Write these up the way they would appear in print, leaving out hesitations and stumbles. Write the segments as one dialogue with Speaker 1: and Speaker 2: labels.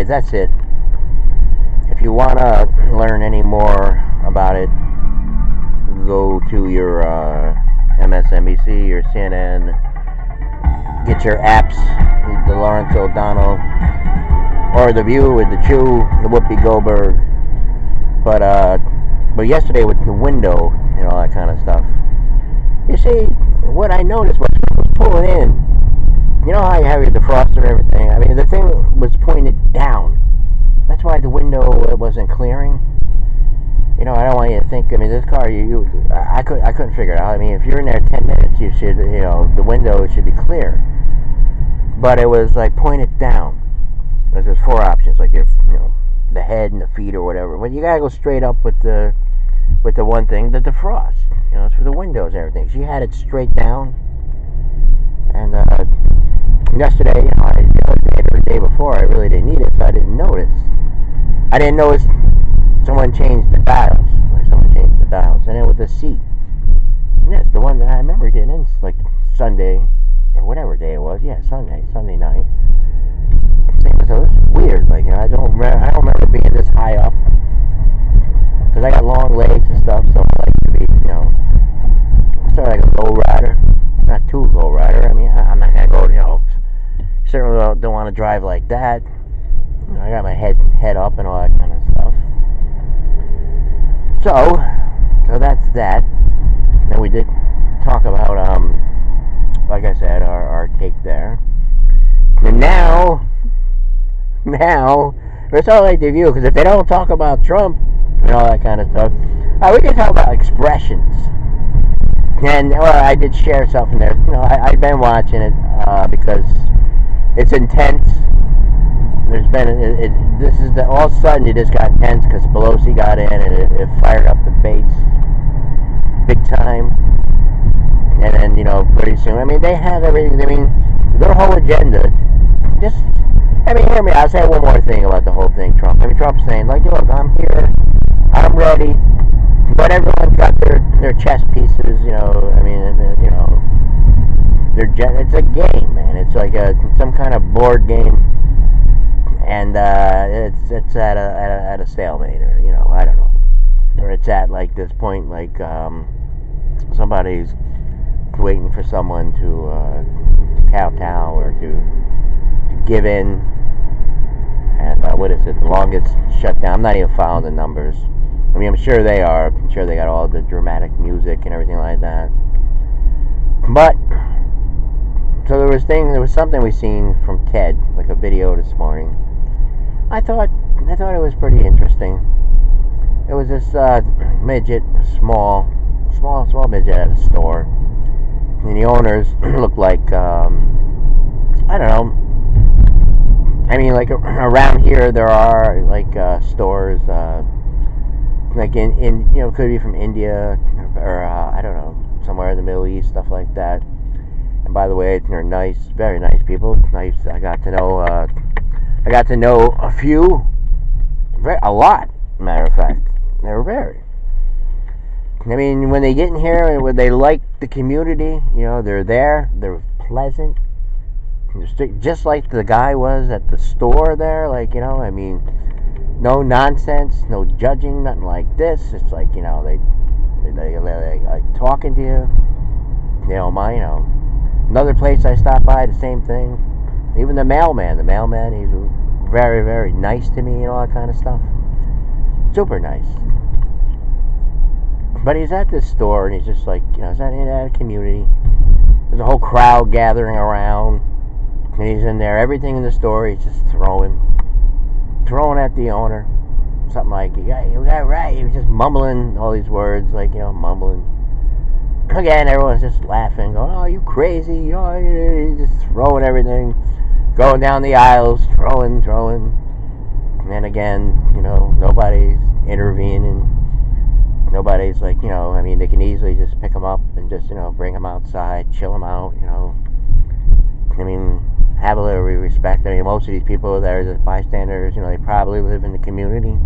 Speaker 1: anyways, that's it. If you want to learn any more about it, go to your MSNBC, your CNN, get your apps, the Lawrence O'Donnell, or The View with the Chew, the Whoopi Goldberg. But yesterday with the window and all that kind of stuff, you see, what I noticed was pulling in. You know how you have your defroster and everything? I mean, the thing was pointed down. That's why the window wasn't clearing. You know, I don't want you to think. I mean, this car, I couldn't figure it out. I mean, if you're in there 10 minutes, you should, the window should be clear. But it was like pointed down. There's 4 options, like the head and the feet or whatever. But you gotta go straight up with the one thing, the defrost. It's for the windows and everything. She had it straight down. And yesterday, the day before, I really didn't need it, so I didn't notice. I didn't notice someone changed the dials. And then with the seat. And that's the one that I remember getting in, like Sunday, or whatever day it was. Yeah, Sunday night. So it was weird. Like, I don't remember being this high up. Because I got long legs and stuff, so I like to be, sort of like a low rider. Not too low rider. I mean, I'm not going to go, certainly don't want to drive like that. I got my head up and all that kind of stuff. So that's that. And then we did talk about, like I said, our take there. And now, it's all like the View, because if they don't talk about Trump and all that kind of stuff, we can talk about expressions. And I did share something there. I've been watching it because it's intense. There's been all of a sudden it just got intense because Pelosi got in and it fired up the base big time. And then pretty soon, I mean, they have everything. I mean, their whole agenda. Hear me. I'll say one more thing about the whole thing. Trump's saying, like, look, I'm here, I'm ready. But everyone's got their chess pieces, it's a game, man. It's like some kind of board game, and it's at a stalemate, or I don't know, or it's at like this point, like somebody's waiting for someone to kowtow or to give in, and what is it? The longest shutdown. I'm not even following the numbers. I mean, I'm sure they are. I'm sure they got all the dramatic music and everything like that. But so there was something we seen from Ted, like a video this morning. I thought it was pretty interesting. It was this midget, small midget at a store, and the owners looked like I don't know. I mean, like around here there are like stores. Like in could be from India or I don't know, somewhere in the Middle East, stuff like that. And by the way, they're nice, very nice people. Nice. I got to know a few, a lot. Matter of fact, they're very. I mean, when they get in here and when they like the community, they're there. They're pleasant. Just like the guy was at the store there. Like I mean. No nonsense, no judging, nothing like this. It's like, they like talking to you. They don't mind, Another place I stopped by, the same thing. Even the mailman, he's very, very nice to me and all that kind of stuff. Super nice. But he's at this store and he's just like, he's at a community. There's a whole crowd gathering around. And he's in there. Everything in the store, he's just throwing at the owner, something like, you got it right. He was just mumbling all these words, like, mumbling. Again, everyone's just laughing, going, oh, you crazy, just throwing everything, going down the aisles, throwing. And then again, nobody's intervening. Nobody's like, I mean, they can easily just pick them up and just, bring them outside, chill them out, I mean, have a little respect. I mean, most of these people that are just bystanders, they probably live in the community.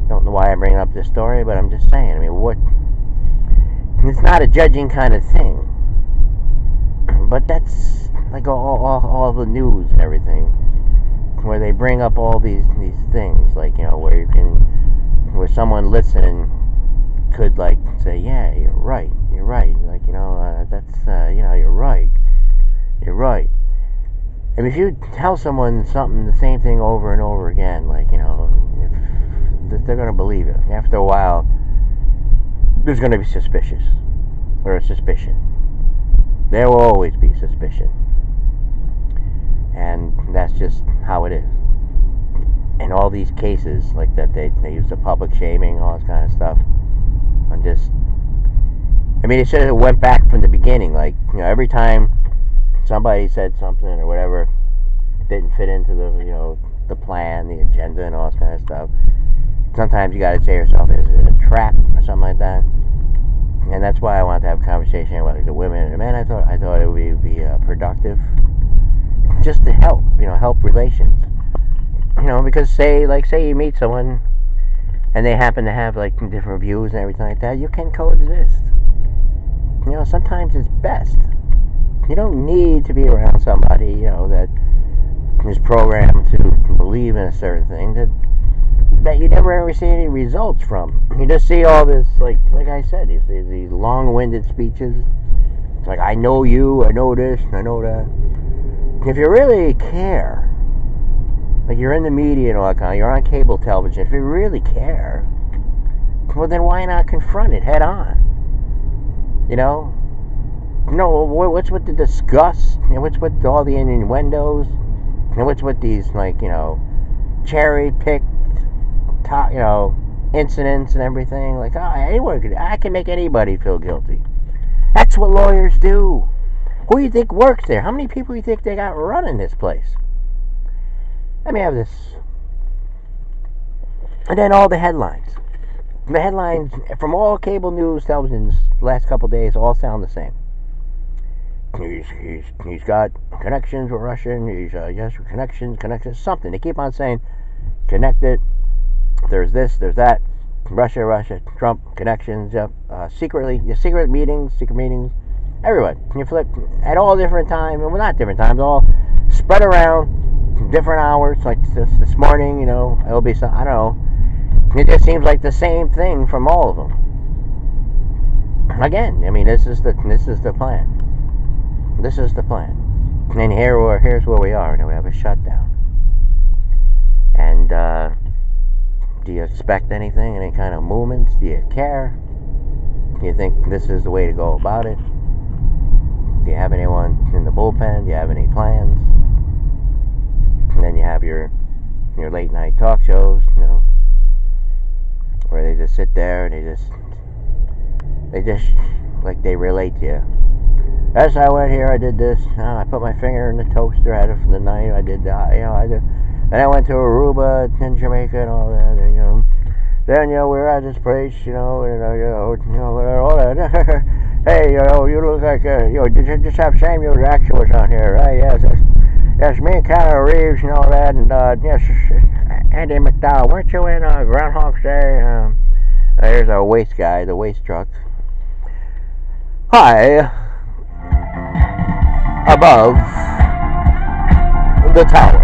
Speaker 1: Don't know why I'm bringing up this story, but I'm just saying. I mean, it's not a judging kind of thing. But that's like all the news and everything. where they bring up all these things, like, where someone listening could, like, say, yeah, you're right, like, that's, you're right. And if you tell someone something, the same thing over and over again, like, if they're going to believe it. After a while, there's going to be suspicion. There will always be suspicion. And that's just how it is. In all these cases like that, they use the public shaming, all this kind of stuff. It should have went back from the beginning. Like, every time somebody said something or whatever didn't fit into the plan, the agenda, and all this kind of stuff, sometimes you got to say to yourself, is it a trap or something like that? And that's why I wanted to have a conversation with the women and the men. I thought it would be productive, just to help relations. Because say you meet someone and they happen to have like different views and everything like that, you can coexist. Sometimes it's best. You don't need to be around somebody that is programmed to believe in a certain thing that you never ever see any results from. You just see all this, like I said, these long-winded speeches. It's like, I know you, I know this, I know that. If you really care, like, you're in the media and all that kind of, you're on cable television, if you really care, well, then why not confront it head on? What's with the disgust? What's with all the innuendos? And what's with these, like, cherry-picked, incidents and everything? Like, I can make anybody feel guilty. That's what lawyers do. Who do you think works there? How many people do you think they got running this place? Let me have this. And then all the headlines. The headlines from all cable news televisions the last couple of days all sound the same. He's got connections with Russia. Yes, connections, something. They keep on saying connected. There's this, there's that. Russia, Trump, connections. Secret meetings. Everyone. You flip at all different times. Well, not different times. All spread around different hours. Like this morning, it'll be some. I don't know. It just seems like the same thing from all of them. Again, this is the plan. This is the plan. And here's where we are. We have a shutdown. And do you expect anything? Any kind of movements? Do you care? Do you think this is the way to go about it? Do you have anyone in the bullpen? Do you have any plans? And then you have your late night talk shows, where they just sit there and they just like they relate to you. As I went here, I did this. I put my finger in the toaster. I had it from the night. I did that. Then I went to Aruba and Jamaica and all that. And, then we were at this place, and all that. Hey, you look like you just have Samuel Jackson was on here, right? Yes, me and Keanu Reeves and all that, and yes, Andy McDowell. Weren't you in Groundhog's Day? There's our waste guy, the waste truck. Hi. Above the tower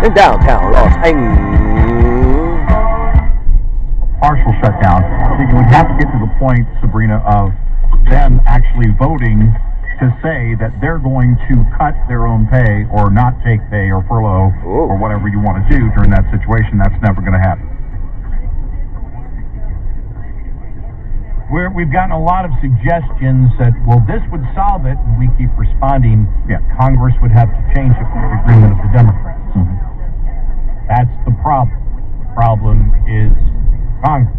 Speaker 1: in downtown Los Angeles.
Speaker 2: Partial shutdown. I think it would have to get to the point, Sabrina, of them actually voting to say that they're going to cut their own pay or not take pay or furlough or whatever you want to do during that situation. That's never going to happen. We've gotten a lot of suggestions that, well, this would solve it, and we keep responding, Congress would have to change it with the agreement of the Democrats. Mm-hmm. That's the problem. The problem is Congress.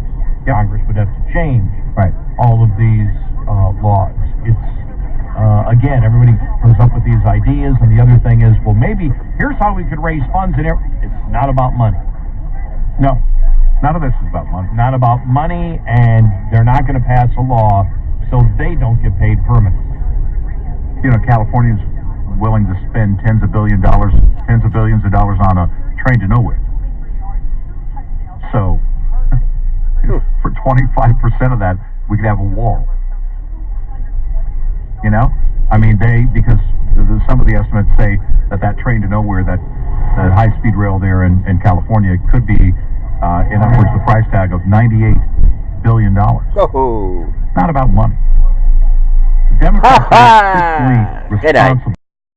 Speaker 2: Yep. Congress would have to change all of these laws. It's, again, everybody comes up with these ideas, and the other thing is, well, maybe here's how we could raise funds, and it's not about money. No. None of this is about money. Not about money, and they're not going to pass a law so they don't get paid permanently. California's willing to spend tens of billions of dollars on a train to nowhere. So, for 25% of that, we could have a wall. Because some of the estimates say that train to nowhere, that the high-speed rail there in California could be, in other words, the price tag of $98 billion.
Speaker 1: Oh.
Speaker 2: Not about money. Democrats are fiscally responsible.